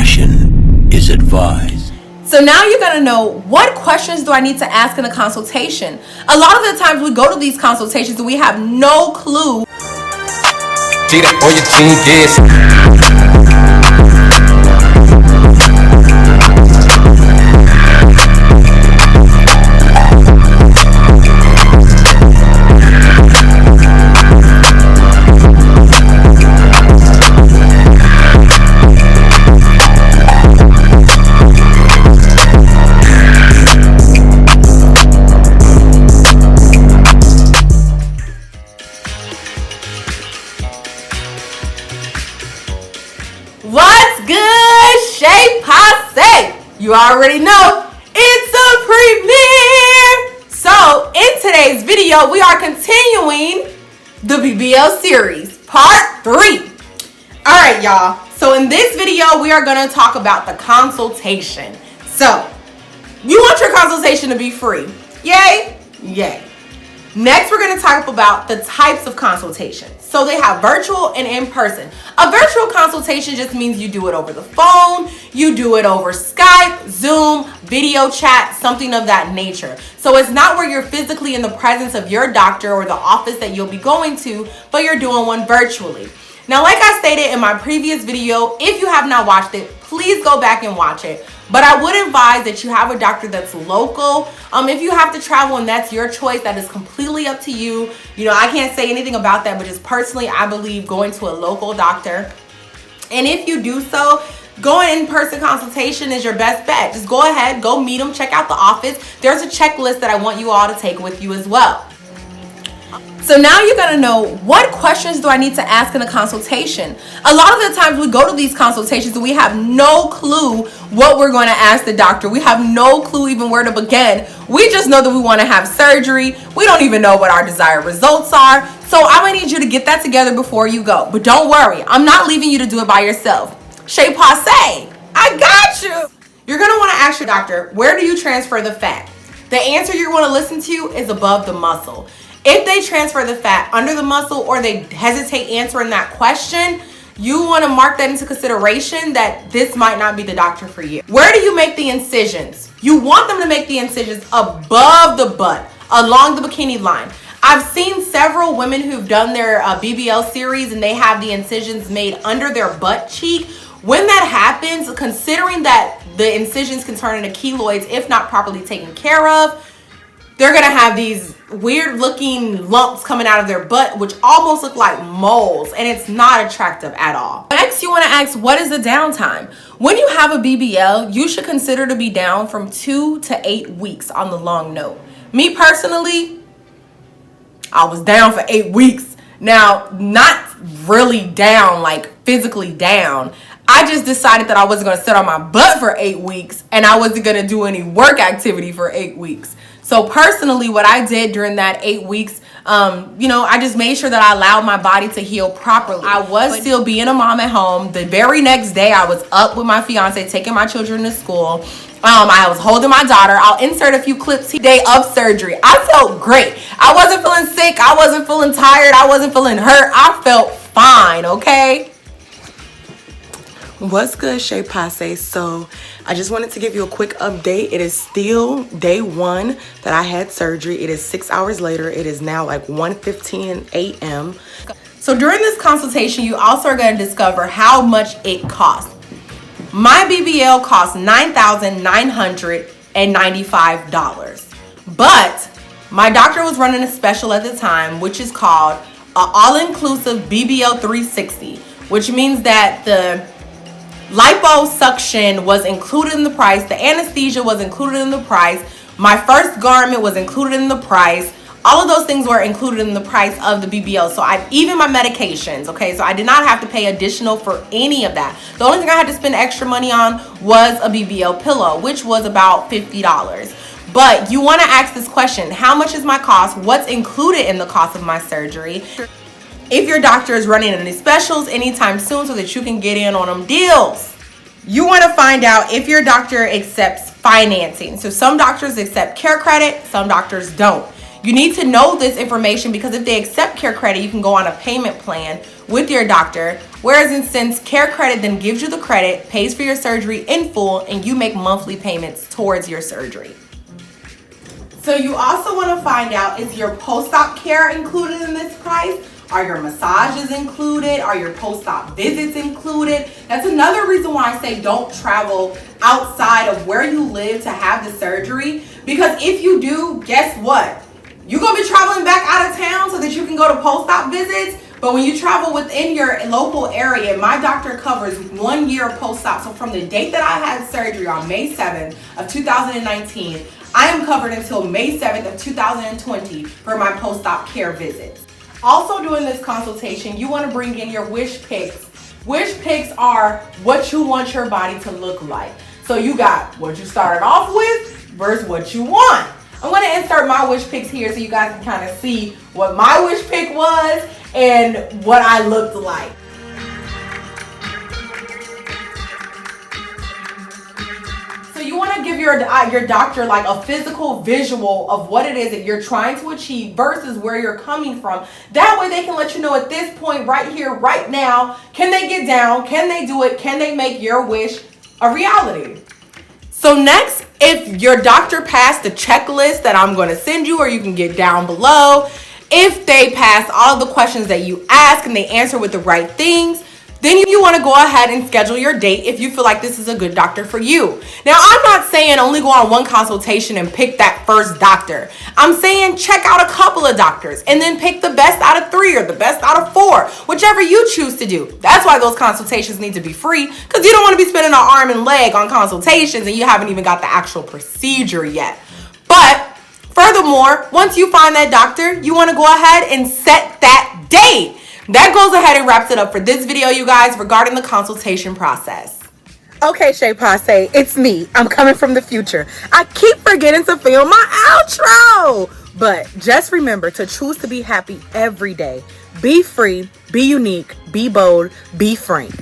Discretion is advised. So now you're going to know, what questions do I need to ask in a consultation? A lot of the times we go to these consultations and we have no clue. See that all your team gets. What's good, Che Posse? You already know it's a premiere. So in today's video, we are continuing the BBL series, part 3. All right, y'all. So in this video, we are going to talk about the consultation. So you want your consultation to be free. Yay? Yay. Next, we're going to talk about the types of consultations. So they have virtual and in person. A virtual consultation just means you do it over the phone, you do it over Skype, Zoom, video chat, something of that nature. So it's not where you're physically in the presence of your doctor or the office that you'll be going to, but you're doing one virtually. Now, like I stated in my previous video, if you have not watched it, please go back and watch it. But I would advise that you have a doctor that's local. If you have to travel and that's your choice, that is completely up to you. You know, I can't say anything about that, but just personally, I believe going to a local doctor. And if you do so, going in-person consultation is your best bet. Just go ahead, go meet them, check out the office. There's a checklist that I want you all to take with you as well. So now you're going to know, what questions do I need to ask in a consultation? A lot of the times we go to these consultations and we have no clue what we're going to ask the doctor. We have no clue even where to begin. We just know that we want to have surgery. We don't even know what our desired results are. So I'm going to need you to get that together before you go. But don't worry, I'm not leaving you to do it by yourself. Che Posse, I got you. You're going to want to ask your doctor, where do you transfer the fat? The answer you're going to listen to is above the muscle. If they transfer the fat under the muscle or they hesitate answering that question, you want to mark that into consideration that this might not be the doctor for you. Where do you make the incisions? You want them to make the incisions above the butt, along the bikini line. I've seen several women who've done their BBL series and they have the incisions made under their butt cheek. When that happens, considering that the incisions can turn into keloids if not properly taken care of, they're going to have these weird looking lumps coming out of their butt, which almost look like moles, and it's not attractive at all. Next, you want to ask, what is the downtime? When you have a BBL, you should consider to be down from 2 to 8 weeks on the long note. Me personally, I was down for 8 weeks. Now, not really down, like physically down. I just decided that I wasn't going to sit on my butt for 8 weeks and I wasn't going to do any work activity for 8 weeks. So personally, what I did during that 8 weeks, I just made sure that I allowed my body to heal properly. I was still being a mom at home. The very next day, I was up with my fiance, taking my children to school. I was holding my daughter. I'll insert a few clips day of surgery. I felt great. I wasn't feeling sick. I wasn't feeling tired. I wasn't feeling hurt. I felt fine, okay? What's good, Che Posse? So I just wanted to give you a quick update. It is still day 1 that I had surgery. It is 6 hours later. It is now like 1:15 a.m. So during this consultation, you also are going to discover how much it costs. My BBL cost $9,995. But my doctor was running a special at the time, which is called an all-inclusive BBL 360, which means that the liposuction was included in the price, the anesthesia was included in the price, my first garment was included in the price. All of those things were included in the price of the BBL. So even my medications, okay? So I did not have to pay additional for any of that. The only thing I had to spend extra money on was a BBL pillow, which was about $50. But you want to ask this question: how much is my cost? What's included in the cost of my surgery? If your doctor is running any specials anytime soon so that you can get in on them deals. You want to find out if your doctor accepts financing. So some doctors accept care credit, some doctors don't. You need to know this information because if they accept care credit, you can go on a payment plan, with your doctor, whereas since Care Credit then gives you the credit, pays for your surgery in full, and you make monthly payments towards your surgery. So you also want to find out, is your post-op care included in this price? Are your massages included? Are your post-op visits included? That's another reason why I say don't travel outside of where you live to have the surgery, because if you do, guess what? You're going to be traveling back out of town so that you can go to post-op visits. But when you travel within your local area, my doctor covers 1 year of post-op. So from the date that I had surgery on May 7th of 2019, I am covered until May 7th of 2020 for my post-op care visits. Also during this consultation, you want to bring in your wish picks. Wish picks are what you want your body to look like. So you got what you started off with versus what you want. I'm going to insert my wish picks here so you guys can kind of see what my wish pick was and what I looked like. So you want to give your doctor like a physical visual of what it is that you're trying to achieve versus where you're coming from. That way they can let you know at this point right here, right now, can they get down? Can they do it? Can they make your wish a reality? So next, if your doctor passed the checklist that I'm going to send you, or you can get down below, if they pass all the questions that you ask and they answer with the right things, then you want to go ahead and schedule your date if you feel like this is a good doctor for you. Now, I'm not saying only go on one consultation and pick that first doctor. I'm saying check out a couple of doctors and then pick the best out of 3 or the best out of 4, whichever you choose to do. That's why those consultations need to be free, because you don't want to be spending an arm and leg on consultations and you haven't even got the actual procedure yet. But furthermore, once you find that doctor, you want to go ahead and set that date. That goes ahead and wraps it up for this video, you guys, regarding the consultation process. Okay, Che Posse, it's me. I'm coming from the future. I keep forgetting to film my outro. But just remember to choose to be happy every day. Be free, be unique, be bold, be frank.